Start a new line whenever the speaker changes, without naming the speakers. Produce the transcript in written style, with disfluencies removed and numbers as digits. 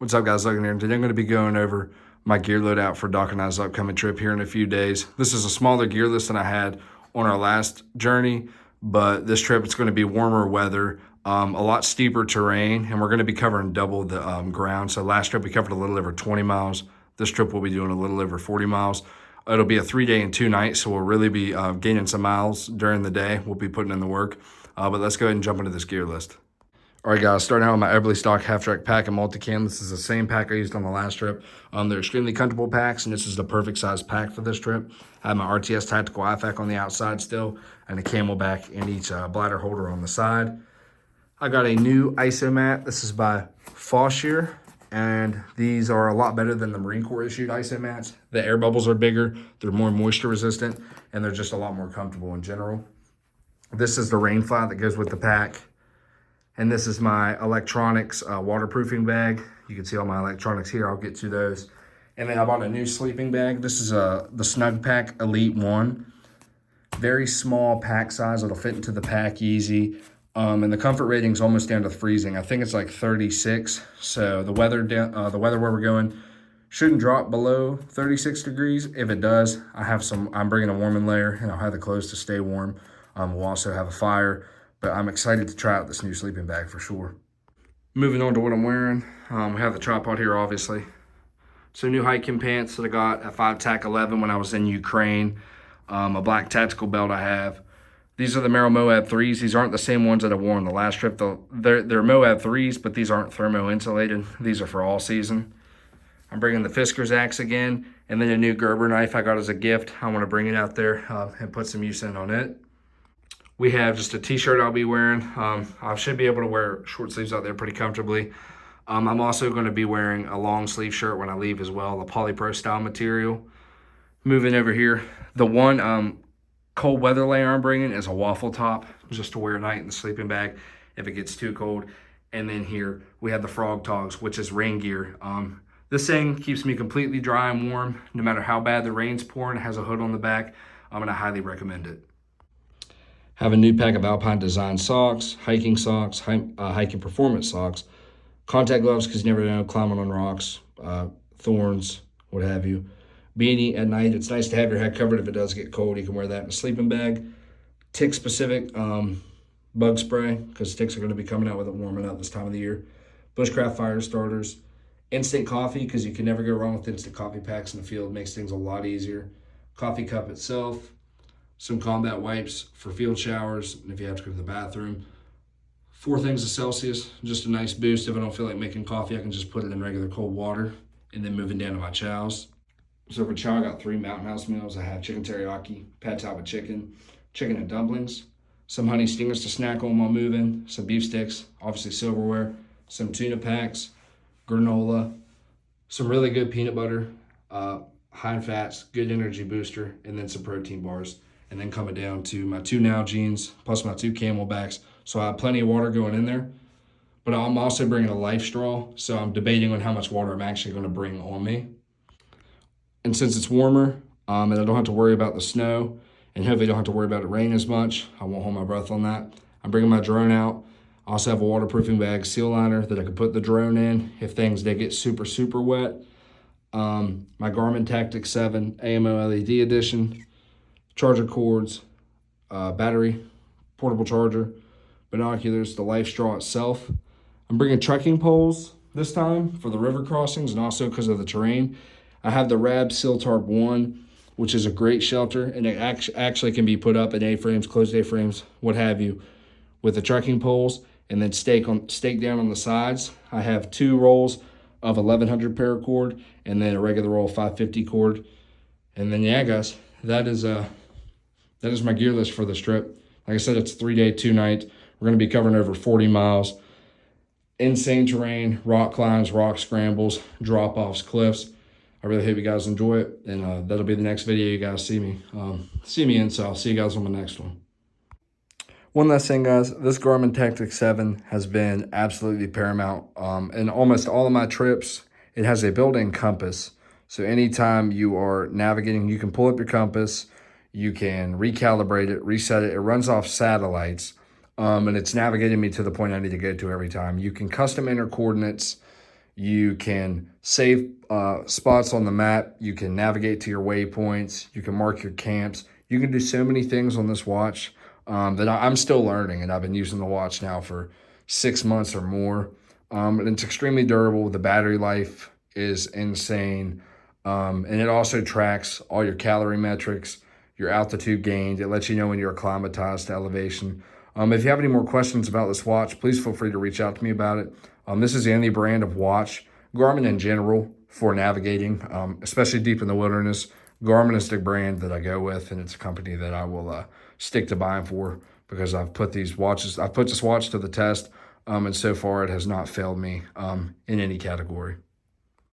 What's up, guys? Logan here, and today I'm going to be going over my gear loadout for Doc and I's upcoming trip here in a few days. This is a smaller gear list than I had on our last journey, but this trip it's going to be warmer weather, a lot steeper terrain, and we're going to be covering double the ground. So last trip we covered a little over 20 miles. This trip we'll be doing a little over 40 miles. It'll be a 3-day and 2-night, so we'll really be gaining some miles during the day. We'll be putting in the work, but let's go ahead and jump into this gear list. All right, guys, starting out with my Everly Stock half-track pack and multicam. This is the same pack I used on the last trip. They're extremely comfortable packs, and this is the perfect size pack for this trip. I have my RTS Tactical IFAK on the outside still, and a Camelback in each bladder holder on the side. I got a new isomat. This is by Foshier, and these are a lot better than the Marine Corps issued isomats. The air bubbles are bigger, they're more moisture resistant, and they're just a lot more comfortable in general. This is the rain flat that goes with the pack. And this is my electronics waterproofing bag. You can see all my electronics here. I'll get to those. And then I bought a new sleeping bag. This is the Snug Pack Elite 1. Very small pack size. It'll fit into the pack easy. And the comfort rating is almost down to freezing. I think it's like 36. So the weather where we're going shouldn't drop below 36 degrees. If it does, I'm bringing a warming layer, and I'll have the clothes to stay warm. We'll also have a fire. But I'm excited to try out this new sleeping bag for sure. Moving on to what I'm wearing. We have the tripod here, obviously. So new hiking pants that I got at 5TAC11 when I was in Ukraine. A black tactical belt I have. These are the Merrell Moab 3s. These aren't the same ones that I wore on the last trip. They're Moab 3s, but these aren't thermo insulated. These are for all season. I'm bringing the Fisker's axe again, and then a new Gerber knife I got as a gift. I want to bring it out there and put some use in on it. We have just a t-shirt I'll be wearing. I should be able to wear short sleeves out there pretty comfortably. I'm also going to be wearing a long sleeve shirt when I leave as well, a polypro style material. Moving over here, the one cold weather layer I'm bringing is a waffle top, just to wear at night in the sleeping bag if it gets too cold. And then here we have the Frog Togs, which is rain gear. This thing keeps me completely dry and warm, no matter how bad the rain's pouring. It has a hood on the back, and I highly recommend it. Have a new pack of Alpine Design socks, hiking performance socks, contact gloves because you never know, climbing on rocks, thorns, what have you. Beanie at night. It's nice to have your head covered if it does get cold. You can wear that in a sleeping bag. Tick-specific bug spray because ticks are going to be coming out with it warming up this time of the year. Bushcraft fire starters. Instant coffee because you can never go wrong with instant coffee packs in the field. It makes things a lot easier. Coffee cup itself. Some combat wipes for field showers, and if you have to go to the bathroom. 4 things of Celsius, just a nice boost. If I don't feel like making coffee, I can just put it in regular cold water. And then moving down to my chows. So for chow, I got 3 Mountain House meals. I have chicken teriyaki, pad thai with chicken and dumplings, some honey stingers to snack on while moving, some beef sticks, obviously silverware, some tuna packs, granola, some really good peanut butter, high fats, good energy booster, and then some protein bars. And then coming down to my 2 Nalgene's plus my 2 Camelbacks. So I have plenty of water going in there. But I'm also bringing a life straw. So I'm debating on how much water I'm actually going to bring on me. And since it's warmer and I don't have to worry about the snow and hopefully don't have to worry about it rain as much, I won't hold my breath on that. I'm bringing my drone out. I also have a waterproofing bag seal liner that I can put the drone in if things they get super, super wet. My Garmin Tactic 7 AMO LED edition. Charger cords, battery, portable charger, binoculars, the life straw itself. I'm bringing trekking poles this time for the river crossings and also because of the terrain. I have the Rab Siltarp 1, which is a great shelter, and it actually can be put up in A-frames, closed A-frames, what have you, with the trekking poles and then stake down on the sides. I have 2 rolls of 1100 paracord and then a regular roll of 550 cord. And then, yeah, guys, that is my gear list for this trip. Like I said, it's a 3-day, 2-night. We're going to be covering over 40 miles. Insane terrain, rock climbs, rock scrambles, drop-offs, cliffs. I really hope you guys enjoy it. And that'll be the next video you guys see me in. So I'll see you guys on the next one. One last thing, guys. This Garmin Tactic 7 has been absolutely paramount. In almost all of my trips, it has a built-in compass. So anytime you are navigating, you can pull up your compass. You can recalibrate it, reset it. It runs off satellites, and it's navigating me to the point I need to go to every time. You can custom enter coordinates You can save spots on the map. You can navigate to your waypoints. You can mark your camps. You can do so many things on this watch that I'm still learning, and I've been using the watch now for 6 months or more. And it's extremely durable. The battery life is insane. And it also tracks all your calorie metrics, your altitude gained. It lets you know when you're acclimatized to elevation. If you have any more questions about this watch, please feel free to reach out to me about it. This is the only brand of watch, Garmin in general, for navigating, especially deep in the wilderness. Garmin is the brand that I go with, and it's a company that I will stick to buying for because I've put this watch to the test, and so far it has not failed me in any category.